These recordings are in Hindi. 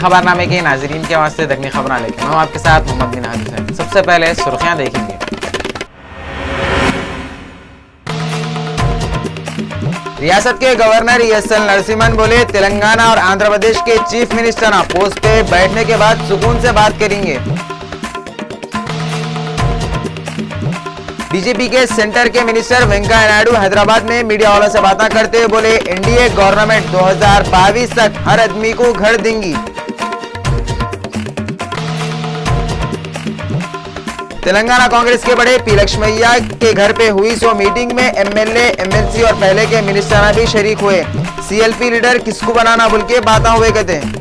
खबरनामे के नाजरीन के वास्ते दगनी खबर लेकर मैं आपके साथ मोहम्मद बिन हादिस है। सबसे पहले सुर्खियां देखेंगे। रियासत के गवर्नर ESL नरसिम्हन बोले, तेलंगाना और आंध्र प्रदेश के चीफ मिनिस्टर पोस्ट पे बैठने के बाद सुकून से बात करेंगे। बीजेपी के सेंटर के मिनिस्टर वेंकैया नायडू हैदराबाद में मीडिया वालों से बातें करते हुए बोले, एनडीए गवर्नमेंट 2022 तक हर आदमी को घर देंगी। तेलंगाना कांग्रेस के बड़े पी लक्ष्मैया के घर पे हुई मीटिंग में एमएलए, एमएलसी और पहले के मिनिस्टर भी शरीक हुए। सीएलपी लीडर किसको बनाना बोल के बातें हुए कहते हैं।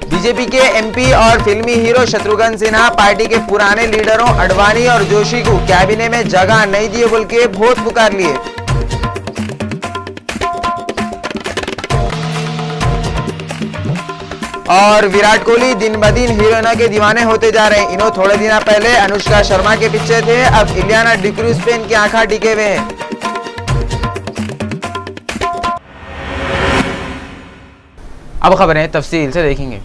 बीजेपी के एमपी और फिल्मी हीरो शत्रुघ्न सिन्हा पार्टी के पुराने लीडरों अडवाणी और जोशी को कैबिनेट में जगह नहीं दिए बोल के वोट पुकार लिए। और विराट कोहली दिन ब दिन हीरोइना के दीवाने होते जा रहे हैं। इन्हों थोड़े दिन पहले अनुष्का शर्मा के पीछे थे, अब इलियाना डिक्रूज पे इनकी आंखें टिके हुए हैं। अब खबरें तफसील से देखेंगे।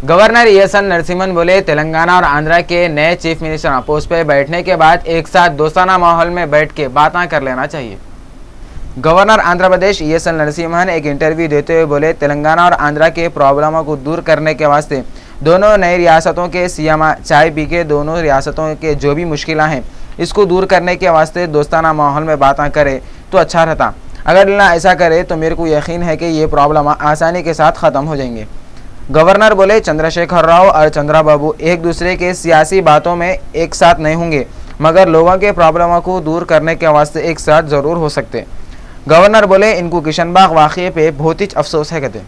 गवर्नर ESL नरसिम्हन बोले, तेलंगाना और आंध्रा के नए चीफ मिनिस्टर पोस्ट पे बैठने के बाद एक साथ दोस्ताना माहौल में बैठ के बातें कर लेना चाहिए। गवर्नर आंध्र प्रदेश ESL नरसिम्हन एक इंटरव्यू देते हुए बोले, तेलंगाना और आंध्रा के प्रॉब्लमों को दूर करने के वास्ते दोनों नई रियासतों के सीएम चाय पी के दोनों रियासतों के जो भी मुश्किलें हैं इसको दूर करने के वास्ते दोस्ताना माहौल में बातें करे तो अच्छा रहता। अगर ऐसा करे तो मेरे को यकीन है कि ये प्रॉब्लम आसानी के साथ ख़त्म हो जाएंगे। गवर्नर बोले, चंद्रशेखर राव और चंद्रबाबू एक दूसरे के सियासी बातों में एक साथ नहीं होंगे, मगर लोगों के प्रॉब्लमों को दूर करने के वास्ते एक साथ ज़रूर हो सकते। गवर्नर बोले, इनको किशनबाग वाक़ये पे बहुत ही अफसोस है कहते।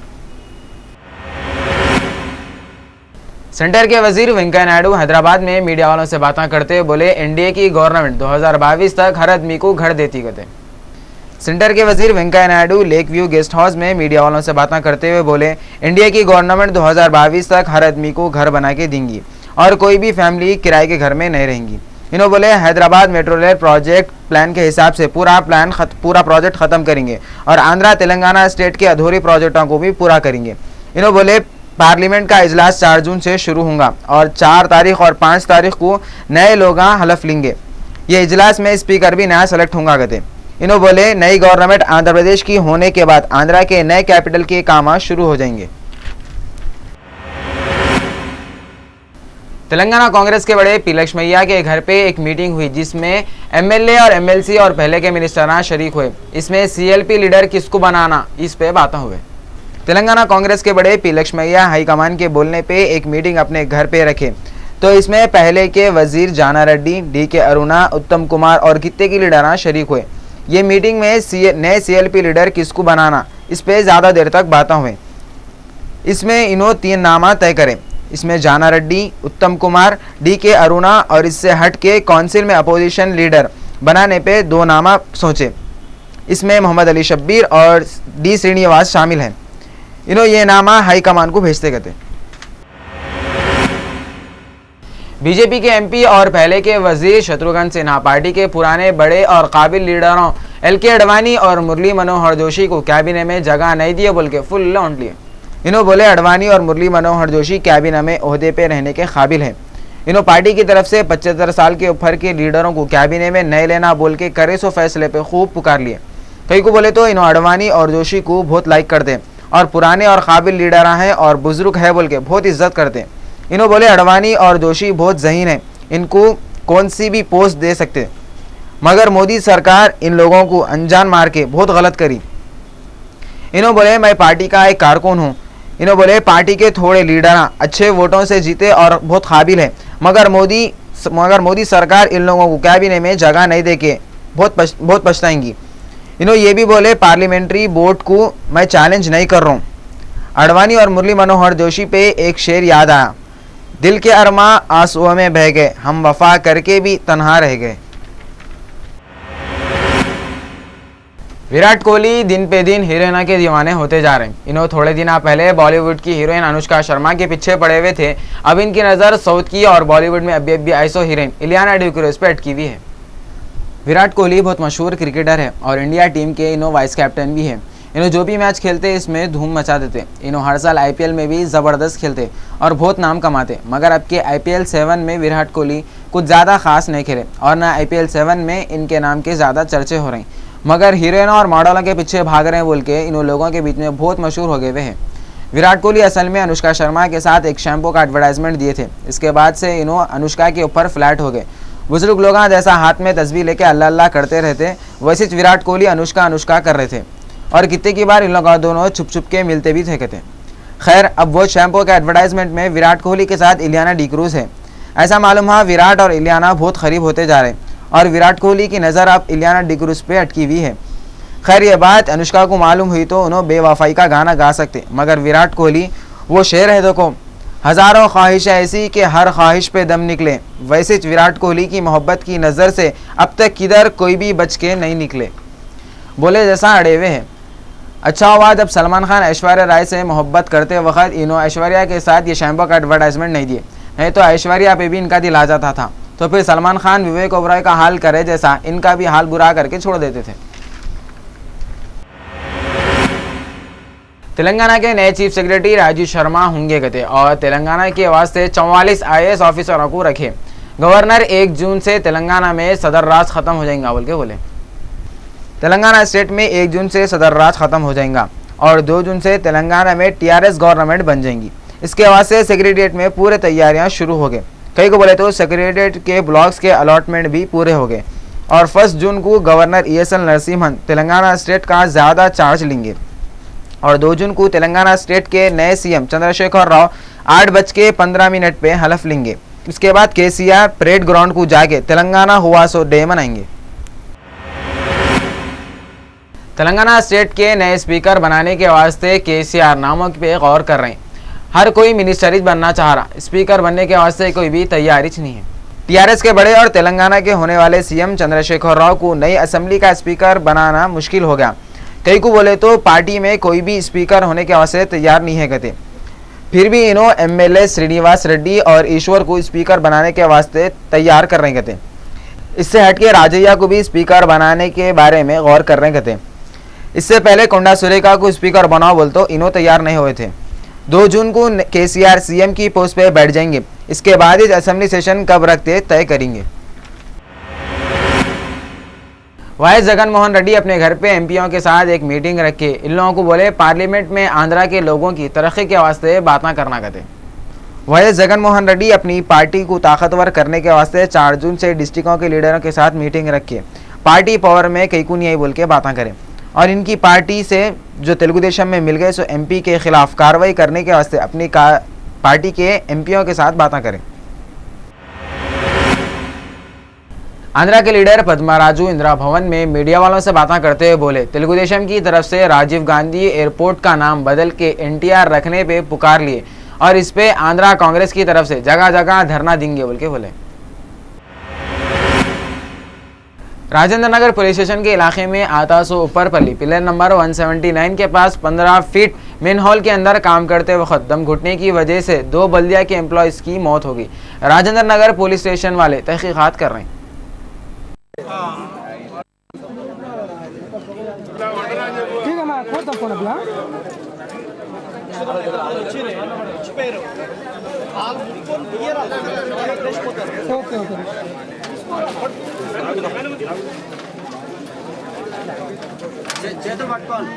सेंटर के वजीर वेंकैया नायडू हैदराबाद में मीडिया वालों से बातें करते हुए बोले, एनडीए की गवर्नमेंट 2022 तक हर आदमी को घर देती कहते। सेंटर के वजीर Venkaiah Naidu lake view guest house में मीडिया वालों से बातें करते हुए बोले, एनडीए की गवर्नमेंट 2022 तक हर आदमी को घर बना के देंगी और कोई भी फैमिली किराए के घर में नहीं रहेंगी। इन्होंने बोले, Hyderabad metro rail project plan के हिसाब से पूरा प्रोजेक्ट खत्म करेंगे और आंध्रा तेलंगाना स्टेट के अधूरी प्रोजेक्टों को भी पूरा करेंगे। इन्होंने बोले, पार्लियामेंट का इजलास 4 जून से शुरू होगा और 4 तारीख और 5 तारीख को नए लोग हलफ लेंगे। ये इजलास में स्पीकर भी नया सेलेक्ट होगा कहते। इन्होंने बोले, नई गवर्नमेंट आंध्र प्रदेश की होने के बाद आंध्रा के नए कैपिटल के काम शुरू हो जाएंगे। तेलंगाना कांग्रेस के बड़े पी लक्ष्मैया के घर पे एक मीटिंग हुई जिसमें एमएलए और एमएलसी और पहले के मिनिस्टर शरीक हुए। इसमें सीएलपी लीडर किसको बनाना इस पे बातें हुए। तेलंगाना कांग्रेस के बड़े पी लक्ष्मैया हाईकमान के बोलने पे एक मीटिंग अपने घर पे रखे तो इसमें पहले के वजीर जाना रेड्डी, DK अरुणा, उत्तम कुमार और कित्ते की लीडर शरीक हुए। ये मीटिंग में नए सीएलपी लीडर किसको बनाना इस पे ज़्यादा देर तक बातें हुए। इसमें इन्होंने 3 नाम तय करें। इसमें जाना रेड्डी, उत्तम कुमार, DK अरुणा और इससे हट के काउंसिल में अपोजिशन लीडर बनाने पे 2 नाम सोचे। इसमें मोहम्मद अली शब्बीर और D श्रीनिवास शामिल हैं। इन्होंने ये नाम हाईकमान को भेजते कहते। बीजेपी के एमपी और पहले के वजीर शत्रुघ्न सिन्हा पार्टी के पुराने बड़े और काबिल लीडरों LK अडवाणी और मुरली मनोहर जोशी को कैबिनेट में जगह नहीं दिए बोल के फुल लौंट लिए। इन्होंने बोले, अडवाणी और मुरली मनोहर जोशी कैबिनेट में ओहदे पे रहने के काबिल हैं। इन्होंने पार्टी की तरफ से 75 साल के ऊपर के लीडरों को कैबिनेट में नहीं लेना बोल के करे सो फैसले पे खूब पुकार लिए। कई को बोले तो इन्होंने अडवाणी और जोशी को बहुत लाइक करते और पुराने और काबिल लीडर हैं और बुजुर्ग है बोल के बहुत इज्जत करते। इन्होंने बोले, अडवाणी और जोशी बहुत ज़हीन है, इनको कौन सी भी पोस्ट दे सकते, मगर मोदी सरकार इन लोगों को अनजान मार के बहुत गलत करी। इन्होंने बोले, मैं पार्टी का एक कारकुन हूँ। इन्होंने बोले, पार्टी के थोड़े लीडर अच्छे वोटों से जीते और बहुत काबिल है, मगर मोदी सरकार इन लोगों को कैबिनेट में जगह नहीं दे के बहुत पछताएंगी। इन्होंने ये भी बोले, पार्लियामेंट्री बोर्ड को मैं चैलेंज नहीं कर रहा हूँ। अडवाणी और मुरली मनोहर जोशी पे एक शेर याद आया, दिल के अरमा आंसुओं में बह गए, हम वफा करके भी तन्हा रह गए। विराट कोहली दिन पे दिन हीरोइना के दीवाने होते जा रहे हैं। इन्होंने थोड़े दिन पहले बॉलीवुड की हीरोइन अनुष्का शर्मा के पीछे पड़े हुए थे। अब इनकी नज़र साउथ की और बॉलीवुड में अभी ऐसो हीरोइन इलियाना डिक्रूज पे अटकी हुई है। विराट कोहली बहुत मशहूर क्रिकेटर है और इंडिया टीम के इन्हों वाइस कैप्टन भी है। इन्हों जो भी मैच खेलते इसमें धूम मचा देते। इन्हों हर साल IPL में भी ज़बरदस्त खेलते और बहुत नाम कमाते। मगर अब के IPL 7 में विराट कोहली कुछ ज़्यादा खास नहीं खेले और ना IPL 7 में इनके नाम के ज़्यादा चर्चे हो रहे हैं। मगर हीरोइनों और मॉडलों के पीछे भाग रहे हैं बोल के इन लोगों के बीच में बहुत मशहूर हो गए हुए हैं। विराट कोहली असल में अनुष्का शर्मा के साथ एक शैम्पू का एडवर्टाइजमेंट दिए थे। इसके बाद से इन्हों अनुष्का के ऊपर फ्लैट हो गए। बुजुर्ग लोग जैसा हाथ में तस्वीर लेके अल्लाह अल्लाह करते रहते, वैसे विराट कोहली अनुष्का कर रहे थे और कितने की बार इन लोग दोनों छुप छुप के मिलते भी थे कहते। खैर, अब वो शैम्पू के एडवर्टाइजमेंट में विराट कोहली के साथ इलियाना डिक्रूज है। ऐसा मालूम हुआ विराट और इलियाना बहुत करीब होते जा रहे हैं और विराट कोहली की नज़र अब इलियाना डिक्रूज पे अटकी हुई है। खैर, ये बात अनुष्का को मालूम हुई तो उन्होंने बेवफाई का गाना गा सकते, मगर विराट कोहली वो शेर है देखो, हज़ारों ख्वाहिशें ऐसी कि हर ख्वाहिश पे दम निकले। वैसे विराट कोहली की मोहब्बत की नज़र से अब तक किधर कोई भी बच के नहीं निकले, बोले जैसा अड़े हुए हैं। अच्छा हुआ जब सलमान खान ऐश्वर्या राय से मोहब्बत करते वक्त इन्हों ऐश्वर्या के साथ ये शैम्पू का एडवर्टाइजमेंट नहीं दिए, नहीं तो ऐश्वर्या पे भी इनका दिल आ जाता था। तो फिर सलमान खान विवेक ओबराय का हाल करे जैसा इनका भी हाल बुरा करके छोड़ देते थे। तेलंगाना के नए चीफ सेक्रेटरी राजीव शर्मा होंगे कहते और तेलंगाना के वास्ते 44 IAS ऑफिसरों को रखे। गवर्नर 1 जून से तेलंगाना में सदर राज खत्म हो जाएगा बोल के बोले। तेलंगाना स्टेट में 1 जून से सदर राज खत्म हो जाएगा और 2 जून से तेलंगाना में TRS गवर्नमेंट बन जाएंगी। इसके वास्ते सेक्रेटरिएट में पूरे तैयारियां शुरू हो गए। कई को बोले तो सेक्रेटरिएट के ब्लॉक्स के अलॉटमेंट भी पूरे हो गए और 1 जून को governor ESL Narasimhan Telangana state का ज़्यादा चार्ज लेंगे और 2 जून को तेलंगाना स्टेट के नए CM चंद्रशेखर राव 8:15 पे हलफ लेंगे। इसके बाद KCR परेड ग्राउंड को जाके तेलंगाना हुआ सो डे मनाएंगे। तेलंगाना स्टेट के नए स्पीकर बनाने के वास्ते KCR नामों पे गौर कर रहे हैं। हर कोई मिनिस्टर बनना चाह रहा, स्पीकर बनने के वास्ते कोई भी तैयारी नहीं है। TRS के बड़े और तेलंगाना के होने वाले CM चंद्रशेखर राव को नई असेंबली का स्पीकर बनाना मुश्किल हो गया। कई को बोले तो पार्टी में कोई भी स्पीकर होने के वास्ते तैयार नहीं है कहते। फिर भी इन्हों MLA श्रीनिवास रेड्डी और ईश्वर को स्पीकर बनाने के वास्ते तैयार कर रहे कहते। इससे हटके राजैया को भी स्पीकर बनाने के बारे में गौर कर रहे कहते। इससे पहले कोंडा सुरेखा को स्पीकर बनाओ बोल तो इन्हों तैयार नहीं हुए थे। 2 जून को KCR CM की पोस्ट पे बैठ जाएंगे। इसके बाद इस असेंबली सेशन कब रखते तय करेंगे। वाइस जगन मोहन रेड्डी अपने घर पे MPओं के साथ एक मीटिंग रखे। इन लोगों को बोले पार्लियामेंट में आंध्रा के लोगों की तरक्की के वास्ते बातें करना कहते। वाइस जगन मोहन रेड्डी अपनी पार्टी को ताकतवर करने के वास्ते 4 जून से डिस्ट्रिक्टों के लीडरों के साथ मीटिंग रखे। पार्टी पावर में कई को नहीं बोल के बातें करें और इनकी पार्टी से जो तेलुगु देशम में मिल गए सो MP के खिलाफ कार्रवाई करने के वास्ते अपनी पार्टी के MPओं के साथ बातें करें। आंध्रा के लीडर पद्माराजू इंदिरा भवन में मीडिया वालों से बातें करते हुए बोले तेलुगु देशम की तरफ से राजीव गांधी एयरपोर्ट का नाम बदल के NTR रखने पे पुकार लिए और इस पे आंध्रा कांग्रेस की तरफ से जगह जगह धरना देंगे बोल के बोले। राजेंद्र नगर पुलिस स्टेशन के इलाके में आतासो ऊपरपल्ली पिलर नंबर 179 के पास 15 फीट मेन हॉल के अंदर काम करते वक्त दम घुटने की वजह से 2 बल्दिया के एम्प्लॉयज की मौत हो गई। राजेंद्र नगर पुलिस स्टेशन वाले तहकीकात कर रहे हैं। ठीक है मैं खोलता फोन अभी। ओके ओके చేతులు పట్టుకోవాలి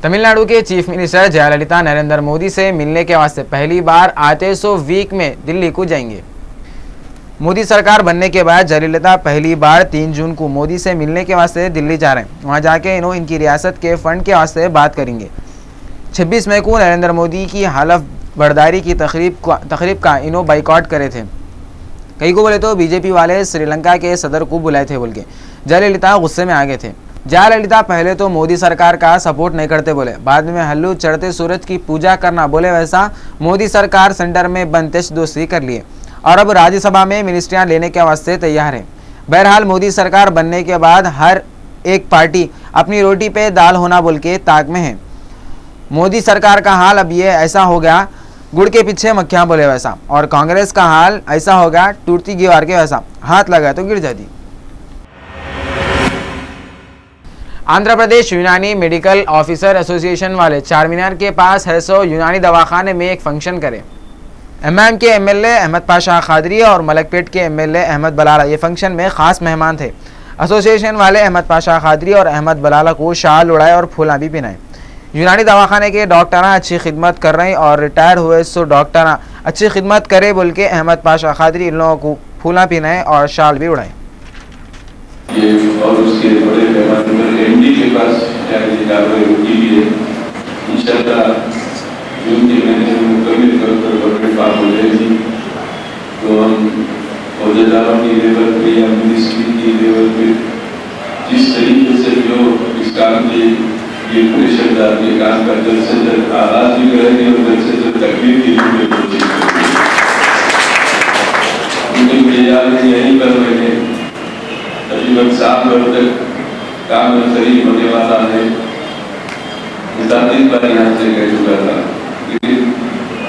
तमिलनाडु के चीफ मिनिस्टर जयललिता नरेंद्र मोदी से मिलने के वास्ते पहली बार आते सो वीक में दिल्ली को जाएंगे। मोदी सरकार बनने के बाद जयललिता पहली बार 3 जून को मोदी से मिलने के वास्ते दिल्ली जा रहे हैं। वहां जाके इन्हों इनकी रियासत के फंड के वास्ते बात करेंगे। 26 मई को नरेंद्र मोदी की हलफ बर्दारी की तकरीब का इन्हों बाइकआउट करे थे। कई को बोले तो बीजेपी वाले श्रीलंका के सदर को बुलाए थे बोल के जयललिता गुस्से में आ गए थे। जयललिता पहले तो मोदी सरकार का सपोर्ट नहीं करते बोले, बाद में हल्लू चढ़ते सूरज की पूजा करना बोले वैसा मोदी सरकार सेंटर में बंदिश दोस्ती कर लिए और अब राज्यसभा में मिनिस्ट्रियां लेने के वास्ते तैयार है। बहरहाल मोदी सरकार बनने के बाद हर एक पार्टी अपनी रोटी पे दाल होना बोल के ताक में है। मोदी सरकार का हाल अब ये ऐसा हो गया गुड़ के पीछे मक्खियां बोले वैसा, और कांग्रेस का हाल ऐसा हो गया टूटती दीवार के वैसा, हाथ लगा तो गिर जाती। आंध्र प्रदेश यूनानी मेडिकल ऑफिसर एसोसिएशन वाले चार मीनार के पास है सो यूनानी दवाखाने में एक फंक्शन करे। एमएम के एमएलए अहमद पाशा खादरी और मलकपेट के एमएलए अहमद बलाला ये फंक्शन में खास मेहमान थे। एसोसिएशन वाले अहमद पाशा खादरी और अहमद बलाला को शाल उड़ाए और फूला भी पिनाए। यूनानी दवाखाने के डॉक्टर अच्छी खिदमत कर रहे हैं और रिटायर हुए सो डॉक्टर अच्छी खिदमत करे बोल के अहमद पाशा खादरी इन लोगों को फूला पिनाए और शाल भी उड़ाए। और उसके बड़े पैमाने पर एमडी के पास होती भी है। इंशाल्लाह जून के महीने में मुकम्मल कर गवर्नमेंट पास हो जाएगी तो हम औहदेदारों की लेवल पे या मिनिस्ट्री की लेवल पे जिस तरीके से जो इस काम की ये प्रेशर डाल के काम का जल्द से जल्द आगाज भी करेंगे और जल्द से जल्द तकलीफ की भी कोशिश करेंगे। क्योंकि यही कर रहे हैं तकरीबन 7 वर्ष तक काम में शरीक होने वाला है। 37 बार यहाँ से कह चुका था, लेकिन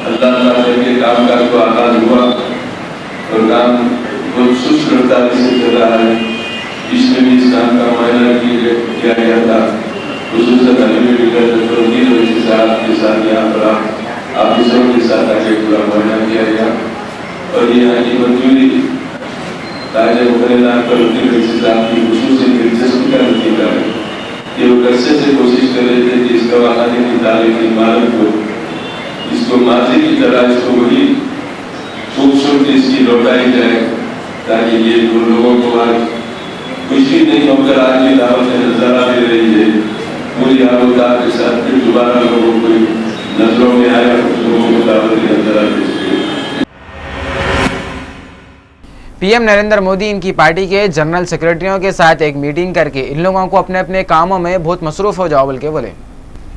अल्लाह ताला के काम का तो आगाज हुआ और काम बहुत सुस्त रफ्तारी से चल रहा है। इसमें भी इस काम का मुआयना किया गया था, खुसूसन के साथ यहाँ पर ऑफिसरों के साथ आके पूरा मुआयना किया गया और यहाँ की मंजूरी ताजे मुकर्रर पर की खुसूसी दिलचस्पी का नतीजा है। ये वो कर्से से कोशिश कर रहे थे कि इस दवाखाने की तारीख की इमारत को इसको माजी की तरह इसको वही खूबसूरती इसकी लौटाई जाए ताकि ये लोगों को आज खुशी नहीं होकर आज की दावत नजरा दे रही है। पूरी आबोदार के साथ फिर दोबारा लोगों को नजरों में आया, लोगों को दावत नजरा दे सके। पीएम नरेंद्र मोदी इनकी पार्टी के जनरल सेक्रेटरियों के साथ एक मीटिंग करके इन लोगों को अपने अपने कामों में बहुत मसरूफ हो जाओ बोल के बोले।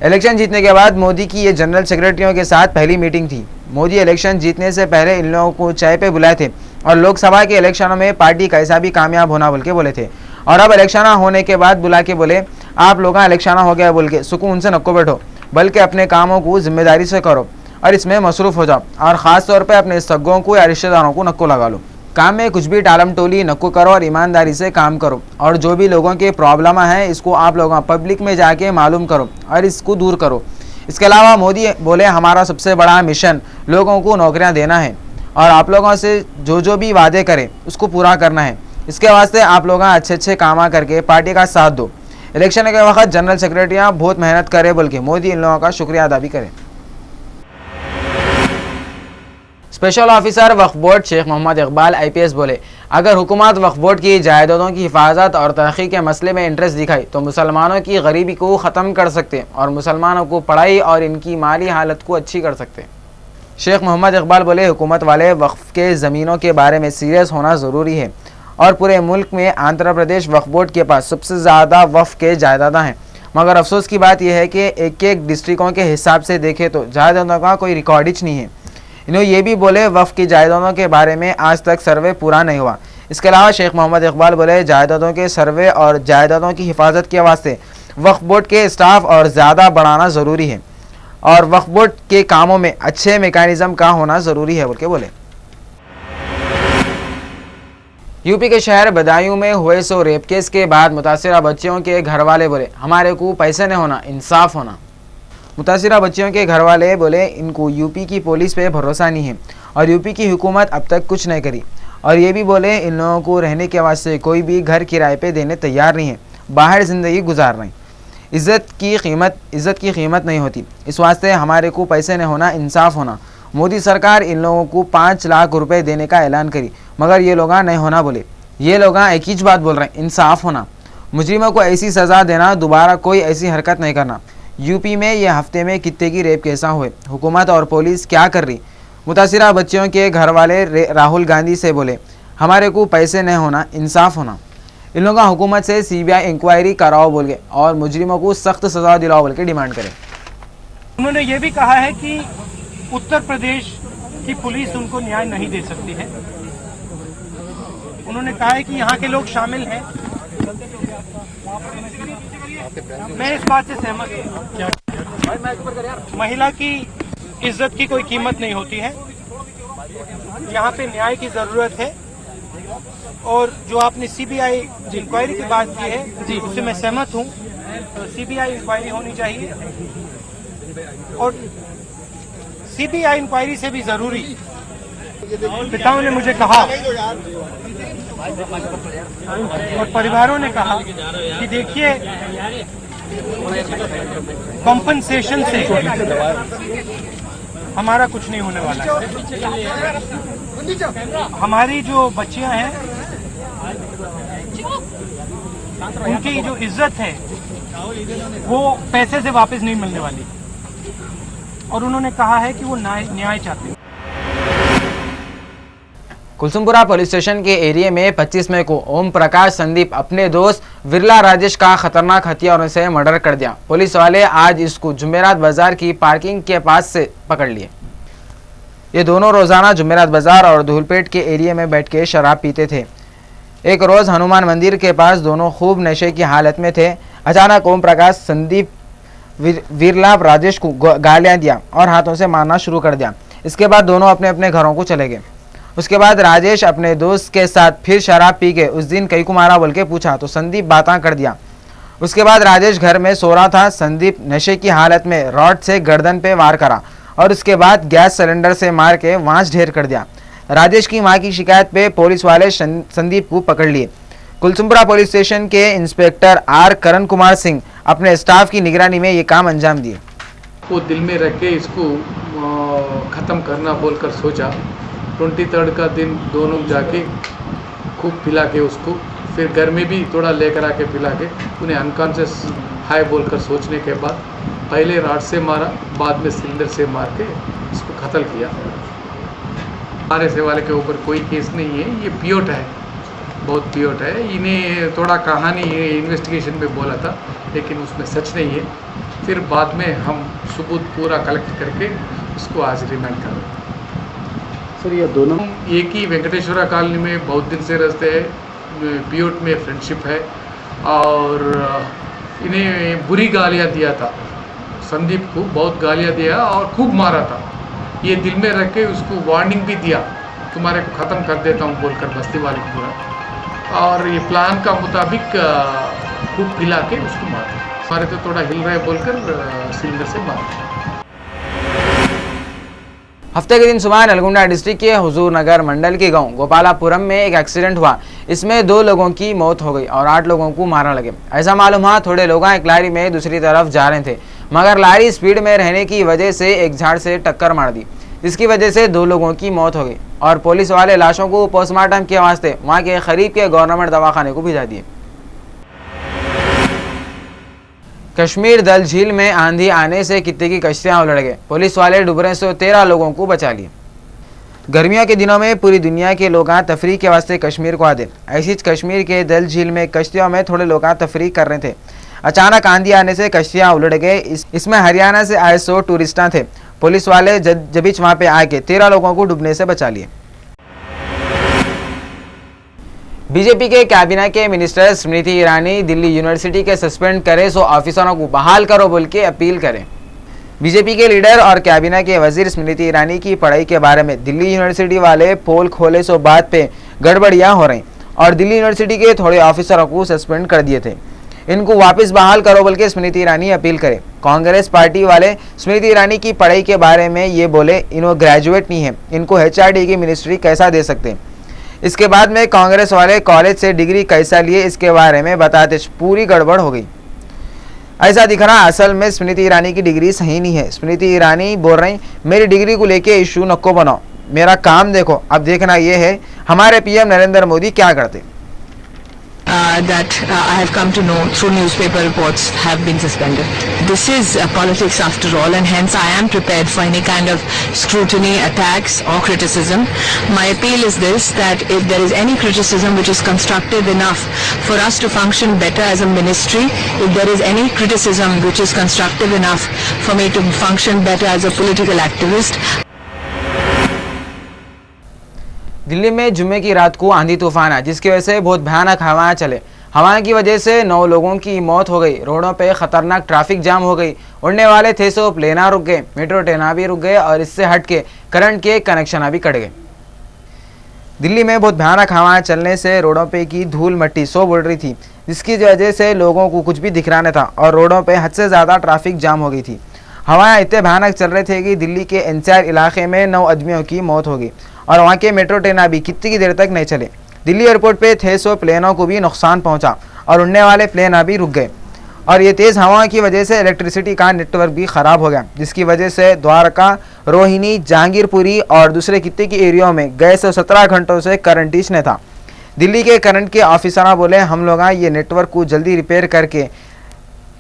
इलेक्शन जीतने के बाद मोदी की ये जनरल सेक्रेटरियों के साथ पहली मीटिंग थी। मोदी इलेक्शन जीतने से पहले इन लोगों को चाय पे बुलाए थे और लोकसभा के इलेक्शनों में पार्टी कैसा भी कामयाब होना बोल के बोले थे, और अब इलेक्शन होने के बाद बुला के बोले आप लोग इलेक्शन हो गया बोल के सुकून से नको बैठो, बल्कि अपने कामों को जिम्मेदारी से करो और इसमें मसरूफ हो जाओ, और ख़ास तौर पर अपने सग्गों को या रिश्तेदारों को नक्को लगा लो। काम में कुछ भी टालम टोली नक्को करो और ईमानदारी से काम करो, और जो भी लोगों के प्रॉब्लम है इसको आप लोगों पब्लिक में जाके मालूम करो और इसको दूर करो। इसके अलावा मोदी बोले हमारा सबसे बड़ा मिशन लोगों को नौकरियां देना है और आप लोगों से जो भी वादे करें उसको पूरा करना है। इसके वास्ते आप लोग अच्छे काम करके पार्टी का साथ दो। इलेक्शन के वक्त जनरल सेक्रेटरियाँ बहुत मेहनत करे बोल के मोदी इन लोगों का शुक्रिया अदा भी करें। स्पेशल ऑफिसर वक्फ बोर्ड शेख मोहम्मद इकबाल IPS बोले अगर हुकूमत वक्फ बोर्ड की जायदादों की हिफाजत और तरक्की के मसले में इंटरेस्ट दिखाई तो मुसलमानों की गरीबी को ख़त्म कर सकते और मुसलमानों को पढ़ाई और इनकी माली हालत को अच्छी कर सकते। शेख मोहम्मद इकबाल बोले हुकूमत वाले वक्फ के ज़मीनों के बारे में सीरियस होना ज़रूरी है और पूरे मुल्क में आंध्र प्रदेश वक्फ बोर्ड के पास सबसे ज़्यादा वक्फ के जायदादा हैं, मगर अफसोस की बात यह है कि एक डिस्ट्रिक्टों के हिसाब से देखें तो जायदादों का कोई रिकॉर्डिज नहीं है। इन्होंने ये भी बोले वक्फ की जायदादों के बारे में आज तक सर्वे पूरा नहीं हुआ। इसके अलावा शेख मोहम्मद इकबाल बोले जायदादों के सर्वे और जायदादों की हिफाजत के वास्ते वक्फ बोर्ड के स्टाफ और ज़्यादा बढ़ाना ज़रूरी है और वक्फ बोर्ड के कामों में अच्छे मेकानिज़म का होना ज़रूरी है बोल के बोले। यूपी के शहर बदायूं में हुए सो रेप केस के बाद मुतासिरा बच्चियों के घर वाले बोले हमारे को पैसे नहीं होना, इंसाफ होना। मुतासिरा बच्चियों के घर वाले बोले इनको यूपी की पुलिस पे भरोसा नहीं है और यूपी की हुकूमत अब तक कुछ नहीं करी, और ये भी बोले इन लोगों को रहने के वास्ते कोई भी घर किराए पे देने तैयार नहीं है, बाहर ज़िंदगी गुजार रहे हैं। इज़्ज़त की कीमत नहीं होती, इस वास्ते हमारे को पैसे नहीं होना, इंसाफ होना। मोदी सरकार इन लोगों को 5 लाख रुपए देने का ऐलान करी, मगर ये लोग नहीं होना बोले। ये लोग एक ही बात बोल रहे हैं, इंसाफ होना। मुजरिमों को ऐसी सज़ा देना, दोबारा कोई ऐसी हरकत नहीं करना। यूपी में ये हफ्ते में कितने की रेप केसा हुए, हुकूमत और पुलिस क्या कर रही। मुतासिरा बच्चियों के घर वाले राहुल गांधी से बोले हमारे को पैसे नहीं होना, इंसाफ होना। इन लोगों का हुकूमत से सीबीआई इंक्वायरी कराओ बोल के और मुजरिमों को सख्त सजा दिलाओ बोल के डिमांड करें। उन्होंने ये भी कहा है कि उत्तर प्रदेश की पुलिस उनको न्याय नहीं दे सकती है। उन्होंने कहा है कि यहाँ के लोग शामिल हैं। मैं इस बात से सहमत हूँ। महिला की इज्जत की कोई कीमत नहीं होती है। यहाँ पे न्याय की जरूरत है और जो आपने सीबीआई इंक्वायरी की बात की है उससे मैं सहमत हूँ। तो सीबीआई इंक्वायरी होनी चाहिए और सीबीआई इंक्वायरी से भी जरूरी पिताओं ने मुझे कहा और परिवारों ने कहा कि देखिए कॉम्पनसेशन से हमारा कुछ नहीं होने वाला है। हमारी जो बच्चियां हैं उनकी जो इज्जत है वो पैसे से वापस नहीं मिलने वाली और उन्होंने कहा है कि वो न्याय चाहते हैं। कुलसुमपुरा पुलिस स्टेशन के एरिया में 25 मई को ओम प्रकाश संदीप अपने दोस्त विरला राजेश का खतरनाक हथियारों से मर्डर कर दिया। पुलिस वाले आज इसको जुमेरात बाजार की पार्किंग के पास से पकड़ लिए। ये दोनों रोजाना जुमेरात बाजार और धूलपेट के एरिया में बैठ के शराब पीते थे। एक रोज हनुमान मंदिर के पास दोनों खूब नशे की हालत में थे। अचानक ओम प्रकाश संदीप विरला राजेश को गालियां दिया और हाथों से मारना शुरू कर दिया। इसके बाद दोनों अपने अपने घरों को चले गए। उसके बाद राजेश अपने दोस्त के साथ फिर शराब पी के उस दिन कई को मारा बोल के पूछा तो संदीप बाता कर दिया। उसके बाद राजेश घर में सो रहा था। संदीप नशे की हालत में रॉड से गर्दन पे वार करा और उसके बाद गैस सिलेंडर से मार के वांस ढेर कर दिया। राजेश की मां की शिकायत पे पुलिस वाले संदीप को पकड़ लिए। कुलसुमपुरा पुलिस स्टेशन के इंस्पेक्टर आर करण कुमार सिंह अपने स्टाफ की निगरानी में ये काम अंजाम दिए। वो दिल में रख के इसको ख़त्म करना बोलकर सोचा। 23 का दिन दोनों जाके खूब पिला के उसको फिर घर में भी थोड़ा लेकर आके पिला के उन्हें अनकॉन्शियस हाई बोलकर सोचने के बाद पहले राड से मारा, बाद में सिलेंडर से मार के इसको कत्ल किया। मारे से वाले के ऊपर कोई केस नहीं है। ये पियोट है, बहुत पियोट है। इन्हें थोड़ा कहानी इन्वेस्टिगेशन में बोला था लेकिन उसमें सच नहीं है। फिर बाद में हम सबूत पूरा कलेक्ट करके उसको आज रिमांड कर रहे हैं। सर ये दोनों एक ही वेंकटेश्वरा कॉलोनी में बहुत दिन से रहते हैं। पियोट में फ्रेंडशिप है और इन्हें बुरी गालियां दिया था। संदीप को बहुत गालियां दिया और खूब मारा था। ये दिल में रख के उसको वार्निंग भी दिया, तुम्हारे को ख़त्म कर देता हूँ बोलकर बस्ती वाले को पूरा। और ये प्लान का मुताबिक खूब पिला के उसको मारा। हमारे तो थोड़ा हिल रहे बोलकर सिलेंडर से मारा। हफ्ते के दिन सुबह नलगुंडा डिस्ट्रिक्ट के हुजूर नगर मंडल के गांव गोपालापुरम में एक एक्सीडेंट हुआ। इसमें 2 लोगों की मौत हो गई और 8 लोगों को मारने लगे। ऐसा मालूम हुआ थोड़े लोग एक लारी में दूसरी तरफ जा रहे थे मगर लारी स्पीड में रहने की वजह से एक झाड़ से टक्कर मार दी। इसकी वजह से 2 लोगों की मौत हो गई और पुलिस वाले लाशों को पोस्टमार्टम के वास्ते वहाँ के करीब के गवर्नमेंट दवाखाने को भिजा दिए। कश्मीर दल झील में आंधी आने से कितने की कश्तियां उलट गए। पुलिस वाले डूबने से 13 लोगों को बचा लिए। गर्मियों के दिनों में पूरी दुनिया के लोग तफरीह के वास्ते कश्मीर को आते। ऐसी कश्मीर के दल झील में कश्तियों में थोड़े लोग तफरीह कर रहे थे। अचानक आंधी आने से कश्तियां उलट गए। इसमें हरियाणा से आए 100 टूरिस्ट थे। पुलिस वाले जबीच वहां पे आके 13 लोगों को डूबने से बचा लिए। बीजेपी के कैबिनेट के मिनिस्टर स्मृति ईरानी दिल्ली यूनिवर्सिटी के सस्पेंड करे 100 ऑफिसरों को बहाल करो बोल के अपील करें। बीजेपी के लीडर और कैबिनेट के वजीर स्मृति ईरानी की पढ़ाई के बारे में दिल्ली यूनिवर्सिटी वाले पोल खोले सो बात पे गड़बड़ियां हो रही और दिल्ली यूनिवर्सिटी के थोड़े ऑफिसरों को सस्पेंड कर दिए थे। इनको वापस बहाल करो बोल के स्मृति ईरानी अपील करे। कांग्रेस पार्टी वाले स्मृति ईरानी की पढ़ाई के बारे में ये बोले इन्हों ग्रेजुएट नहीं है, इनको HRD की मिनिस्ट्री कैसा दे सकते। इसके बाद में कांग्रेस वाले कॉलेज से डिग्री कैसा लिए इसके बारे में बताते पूरी गड़बड़ हो गई। ऐसा दिख रहा असल में स्मृति ईरानी की डिग्री सही नहीं है। स्मृति ईरानी बोल रही मेरी डिग्री को लेके इशू नको बनाओ, मेरा काम देखो। अब देखना ये है हमारे PM नरेंद्र मोदी क्या करते। That I have come to know through newspaper reports have been suspended. This is politics after all, and hence I am prepared for any kind of scrutiny, attacks or criticism. My appeal is this, that if there is any criticism which is constructive enough for us to function better as a ministry. If there is any criticism which is constructive enough for me to function better as a political activist. Delhi में जुम्मे की रात को आंधी तूफान आया, जिसकी वजह से बहुत भयानक हवाएं चले। हवाएं की वजह से 9 लोगों की मौत हो गई। रोडों पे खतरनाक ट्रैफिक जाम हो गई। उड़ने वाले थे सो प्लेना रुक गए, मेट्रो ट्रेना भी रुक गए और इससे हट के करंट के कनेक्शन भी कट गए। दिल्ली में बहुत भयानक हवाएं चलने से रोडों पे की धूल मट्टी सो उड़ रही थी, जिसकी वजह से लोगों को कुछ भी दिख रहा नहीं था और रोडों पे हद से ज़्यादा ट्रैफिक जाम हो गई थी। हवाएं इतने भयानक चल रहे थे कि दिल्ली के एनसीआर इलाके में 9 आदमियों की मौत हो गई और वहाँ के मेट्रो ट्रेन भी कितनी देर तक नहीं चले। दिल्ली एयरपोर्ट पे थे सो प्लेनों को भी नुकसान पहुँचा और उड़ने वाले प्लेन भी रुक गए और ये तेज़ हवाओं की वजह से इलेक्ट्रिसिटी का नेटवर्क भी ख़राब हो गया, जिसकी वजह से द्वारका, रोहिणी, जहांगीरपुरी और दूसरे कितने की एरियाओं में गए से 17 घंटों से करंट ही नहीं था। दिल्ली के करंट के ऑफिसर बोले हम लोग ये नेटवर्क को जल्दी रिपेयर करके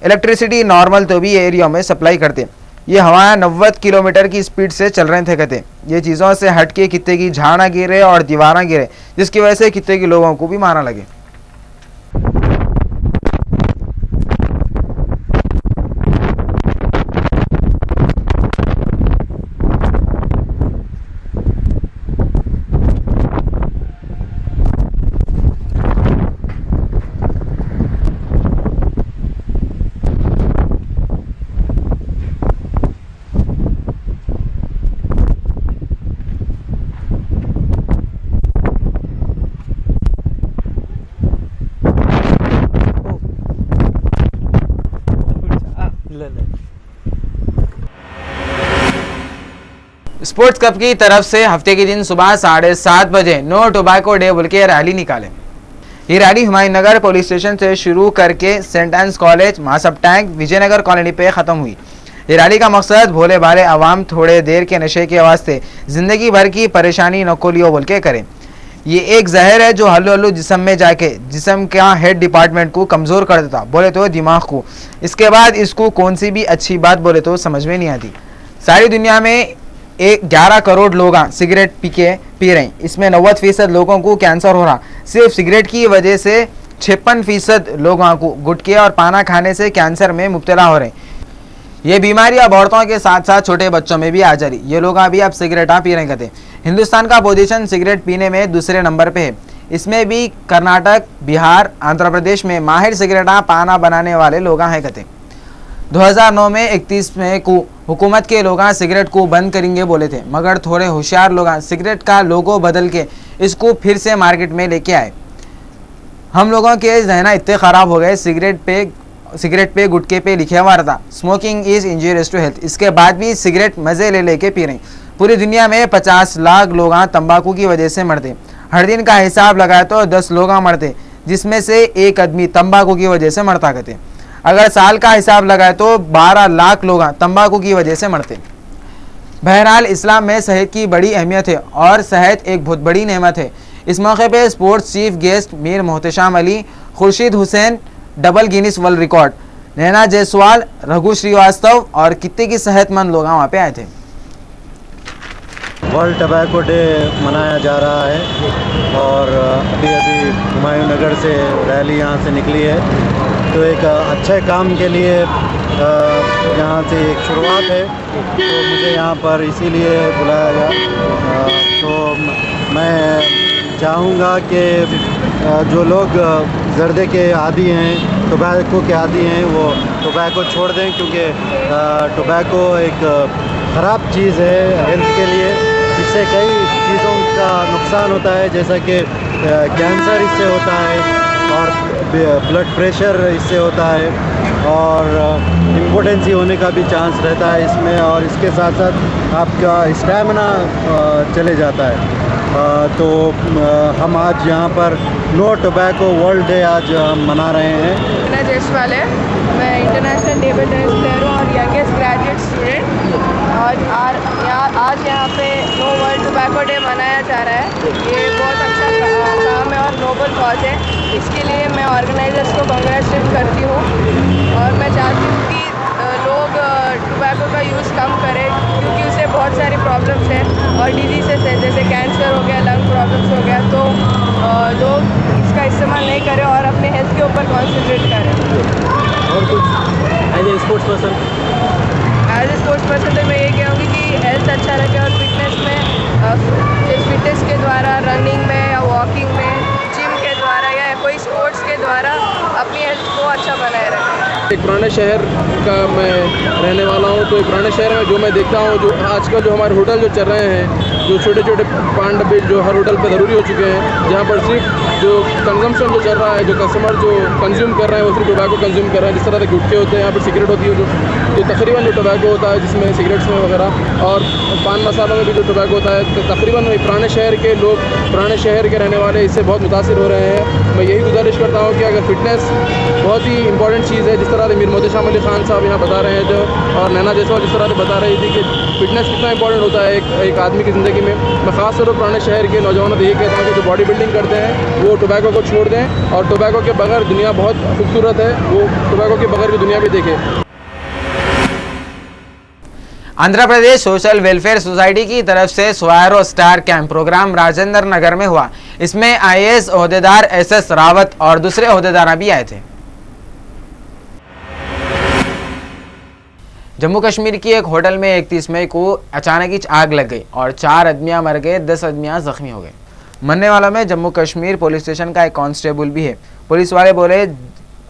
इलेक्ट्रिसिटी नॉर्मल तो भी एरिया में सप्लाई करते। ये हवाएं 90 किलोमीटर की स्पीड से चल रहे थे कहते। ये चीज़ों से हट के कितने की झाड़ा गिरे और दीवारें गिरे, जिसकी वजह से कितने के लोगों को भी मारने लगे। स्पोर्ट्स कप की तरफ से हफ्ते के दिन सुबह 7:30 बजे नो टोबैको डे बोल के रैली निकाले। ये rally Humayun Nagar police station से शुरू करके saint Ann's college, Masab Tank, Vijayanagar colony पे ख़त्म हुई। ये रैली का मकसद भोले भाले आवाम थोड़े देर के नशे के वास्ते ज़िंदगी भर की परेशानी नकोलियो बोल के करें। ये एक जहर है जो हल्लू हल्लू जिस्म में जाके जिस्म का हेड डिपार्टमेंट को कमज़ोर कर देता, बोले तो दिमाग को। इसके बाद इसको कौन सी भी अच्छी बात बोले तो समझ में नहीं आती। सारी दुनिया में 11 करोड़ लोग सिगरेट पी रहे हैं। इसमें 90% लोगों को कैंसर हो रहा। सिर्फ सिगरेट की वजह से 56% लोगों को गुटखे और पाना खाने से कैंसर में मुब्तला हो रहे हैं। ये बीमारी अब औरतों के साथ साथ छोटे बच्चों में भी आ जा रही। ये लोग अभी अब सिगरेट पी रहे कहते। हिंदुस्तान का पोजीशन सिगरेट पीने में दूसरे नंबर पे है। इसमें भी कर्नाटक, बिहार, आंध्र प्रदेश में माहिर सिगरेट पाना बनाने वाले लोग हैं कहते। 2009 में 31 मई को हुकूमत के लोग सिगरेट को बंद करेंगे बोले थे, मगर थोड़े होशियार लोग सिगरेट का लोगो बदल के इसको फिर से मार्केट में लेके आए। हम लोगों के जहना इतने ख़राब हो गए, सिगरेट पे गुटके पे लिखा हुआ था smoking is injurious to health. इसके बाद भी सिगरेट मज़े ले लेके पी रहे हैं। पूरी दुनिया में 50 लाख लोग तंबाकू की वजह से मरते। हर दिन का हिसाब लगाए तो 10 लोग मरते, जिसमें से एक आदमी तंबाकू की वजह से मरता कहते। अगर साल का हिसाब लगाए तो 12 लाख लोग तंबाकू की वजह से मरते। बहरहाल इस्लाम में सेहत की बड़ी अहमियत है और सेहत एक बहुत बड़ी नेमत है। इस मौके पे sports chief guest Mir Mohtasham Ali, Khurshid Hussain, double Guinness world record, Naina Jaiswal, Raghu Srivastava और कितने की सेहतमंद लोग वहाँ पे आए थे। वर्ल्ड टबैको डे मनाया जा रहा है और अभी हुमायूं नगर से रैली यहाँ से निकली है, तो एक अच्छे काम के लिए यहाँ से एक शुरुआत है, तो मुझे यहाँ पर इसीलिए बुलाया गया। तो मैं चाहूँगा कि जो लोग जर्दे के आदी हैं, टोबैको के आदी हैं, वो टोबैको छोड़ दें, क्योंकि टोबैको एक ख़राब चीज़ है हेल्थ के लिए। इससे कई चीज़ों का नुकसान होता है, जैसा कि कैंसर इससे होता है और ब्लड प्रेशर इससे होता है और इम्पोर्टेंसी होने का भी चांस रहता है इसमें, और इसके साथ साथ आपका स्टैमिना चले जाता है। तो हम आज यहाँ पर नो टोबैको वर्ल्ड डे आज हम मना रहे हैं। नैना जायसवाल है, मैं इंटरनेशनल टेबल टेनिस प्लेयर हूँ और यंगेस्ट ग्रेजुएट स्टूडेंट। आज यहाँ पे नो वर्ल्ड टोबैको डे मनाया जा रहा है। ये बहुत अच्छा काम है और नोबल कॉज है। इसके लिए मैं ऑर्गेनाइजर्स को कांग्रेचुलेट करती हूँ और मैं चाहती हूँ कि लोग टोबैको का यूज़ कम करें, क्योंकि उससे बहुत सारी प्रॉब्लम्स हैं और डिजीज़ेस हैं, जैसे कैंसर हो गया, लंग प्रॉब्लम्स हो गया। तो लोग इसका इस्तेमाल नहीं करें और अपने हेल्थ ऊपर कॉन्सेंट्रेट करें। और कुछ as a sports person? As a sports person तो मैं ये कहूँगी कि हेल्थ अच्छा रखे और फिटनेस के द्वारा रनिंग में या वॉकिंग में, जिम के द्वारा या कोई स्पोर्ट्स के द्वारा अपनी हेल्थ को अच्छा बनाए रखें। एक पुराने शहर का मैं रहने वाला हूँ, तो पुराने शहर में जो मैं देखता हूँ, जो आजकल जो हमारे होटल जो चल रहे हैं, जो छोटे छोटे पान डब्बे जो हर होटल पे ज़रूरी हो चुके हैं, जहाँ पर सिर्फ जो कंजम्पशन जो चल रहा है, जो कस्टमर जो कंज्यूम कर रहे हैं वो सिर्फ टोबैको कंज्यूम कर रहे हैं। जिस तरह के गुटखे होते हैं, यहाँ पर सिगरेट होती है जो तकरीबन जो टोबैको होता है, जिसमें सिगरेट्स में वगैरह, और पान मसालों में भी जो टोबैको होता है, तो तकरीबन पुराने शहर के लोग, पुराने शहर के रहने वाले इससे बहुत मुतासिर हो रहे हैं। मैं यही गुजारिश करता हूँ कि अगर फिटनेस बहुत ही इंपॉर्टेंट चीज़ है, जिस तरह से मीर मोहतशम अली खान साहब यहाँ बता रहे हैं जो, और नैना जायसवाल जिस तरह से बता रही थी कि फिटनेस कितना इंपॉर्टेंट होता है एक आदमी की ज़िंदगी में। मैं ख़ास तौर पर पुराने शहर के नौजवानों को ये कहता हूँ कि जो बॉडी बिल्डिंग करते हैं वो टोबैको को छोड़ दें, और टोबैको के बगैर दुनिया बहुत खूबसूरत है, वो टोबैको के बगैर की दुनिया भी देखें। Andhra Pradesh social welfare society की तरफ से स्वायरो star camp programme Rajendra Nagar में हुआ। इसमें आईएएस ओहदेदार एसएस रावत और दूसरे ओहदेदार भी आए थे। जम्मू कश्मीर की एक होटल में 31 मई को अचानक ही आग लग गई और 4 आदमियां मर गए, 10 आदमियां जख्मी हो गए। मरने वालों में जम्मू कश्मीर पुलिस स्टेशन का एक कांस्टेबल भी है। पुलिस वाले बोले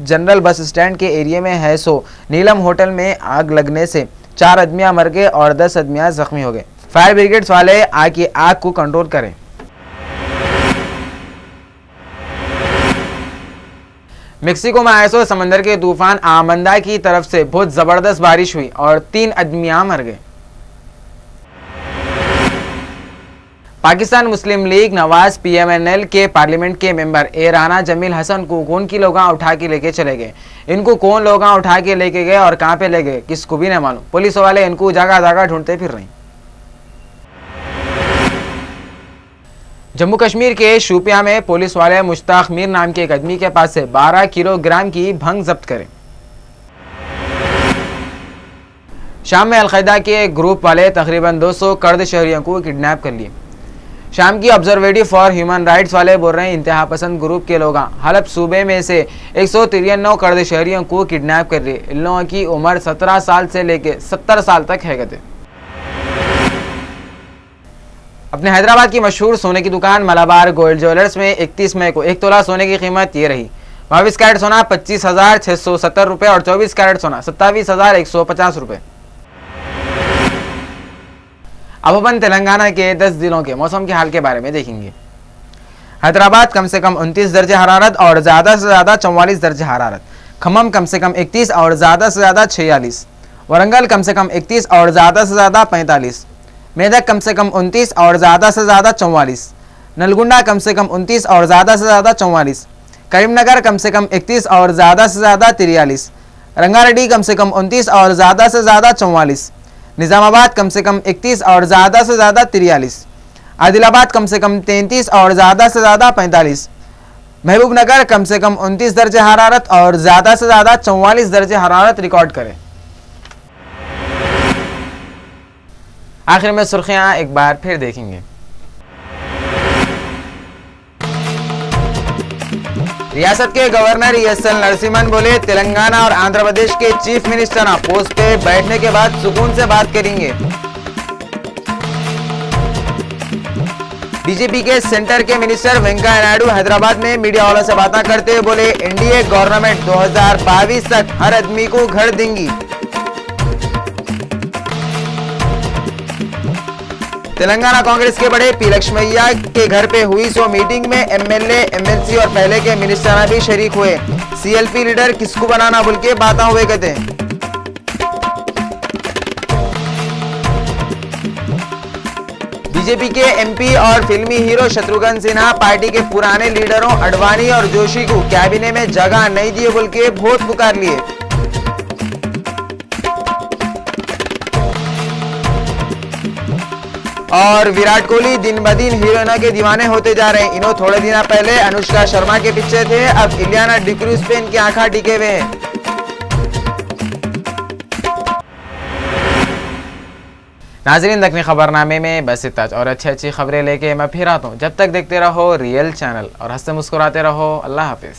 जनरल बस स्टैंड के एरिया में है सो नीलम होटल में आग लगने से 4 आदमियां मर गए और 10 आदमियां जख्मी हो गए। फायर ब्रिगेड वाले आग को कंट्रोल करें। मेक्सिको में आए समंदर के तूफान आमंदा की तरफ से बहुत जबरदस्त बारिश हुई और 3 आदमियां मर गए। पाकिस्तान मुस्लिम लीग नवाज पीएमएनएल के पार्लियामेंट के मेंबर ए राना जमील हसन को कौन की लोग उठा के लेके चले गए। इनको कौन लोग उठा के लेके गए और कहां पे ले गए किसको भी नहीं मालूम। पुलिस वाले इनको जगह जगह ढूंढते फिर रहे। जम्मू कश्मीर के शोपियां में पुलिस वाले मुश्ताक मीर नाम के एक आदमी के पास से 12 किलोग्राम की भंग जब्त करें। शाम में अलकायदा के ग्रुप वाले तकरीबन 200 कर्द शहरियों को किडनैप कर लिए। शाम की ऑब्जर्वेटिव फॉर ह्यूमन राइट्स वाले बोल रहे हैं इंतहा पसंद ग्रुप के लोग हलब सूबे में से 193 कर्द शहरियों को किडनैप कर लिए। इन लोगों की उम्र 17 साल से लेकर 70 साल तक है। गए अपने हैदराबाद की मशहूर सोने की दुकान मलाबार गोल्ड ज्वेलर्स में 31 मई को 1 तोला सोने की कीमत ये रही। 22 कैरेट सोना 25,670 रुपये और 24 कैरेट सोना 27,150 रुपये। अब अपन तेलंगाना के 10 जिलों के मौसम के हाल के बारे में देखेंगे। हैदराबाद कम से कम 29 दर्जे हरारत और ज़्यादा से ज़्यादा 44 दर्जे हरारत। खम्मम कम से कम 31 और ज़्यादा से ज़्यादा 46। वरंगल कम से कम 31 और ज़्यादा से ज़्यादा 45। मेदक कम से कम 29 और ज़्यादा से ज़्यादा 44। नलगुंडा कम से कम 29 और ज़्यादा से ज़्यादा 44। करीमनगर कम से कम 31 और ज़्यादा से ज़्यादा 43। रंगारेड्डी कम से कम 29 और ज़्यादा से ज़्यादा 44। निज़ामाबाद कम से कम 31 और ज़्यादा से ज़्यादा 43। आदिलाबाद कम से कम 33 और ज़्यादा से ज़्यादा 45। महबूबनगर कम से कम 29 दर्जे हरारत और ज़्यादा से ज़्यादा 44 दर्जे हरारत रिकॉर्ड करें। आखिर में सुर्खियां एक बार फिर देखेंगे। रियासत के गवर्नर ESL नरसिम्हन बोले तेलंगाना और आंध्र प्रदेश के चीफ मिनिस्टर पोस्ट पे बैठने के बाद सुकून से बात करेंगे। बीजेपी के सेंटर के मिनिस्टर वेंकैया नायडू हैदराबाद में मीडिया वालों से बातें करते हुए बोले एनडीए गवर्नमेंट 2022 तक हर आदमी को घर देंगी। तेलंगाना कांग्रेस के बड़े पी लक्ष्मैया के घर पे हुई मीटिंग में एमएलए, एमएलसी और पहले के मिनिस्टर भी शरीक हुए। सीएलपी लीडर किसको बनाना बोल के बातें हुए कहते हैं। बीजेपी के एमपी और फिल्मी हीरो शत्रुघ्न सिन्हा पार्टी के पुराने लीडरों अडवाणी और जोशी को कैबिनेट में जगह नहीं दिए बोल के बहुत पुकार लिए। और विराट कोहली दिन ब दिन हीरोइनों के दीवाने होते जा रहे हैं। इन्हों थोड़े दिन पहले अनुष्का शर्मा के पीछे थे, अब इलियाना डिक्रूज पे इनकी आंखें टिके हुए हैं। नाजरीन दखनी खबरनामे में बस इतना और अच्छी खबरें लेके मैं फिर आता हूँ। जब तक देखते रहो रियल चैनल और हंसते मुस्कुराते रहो। अल्लाह हाफिज।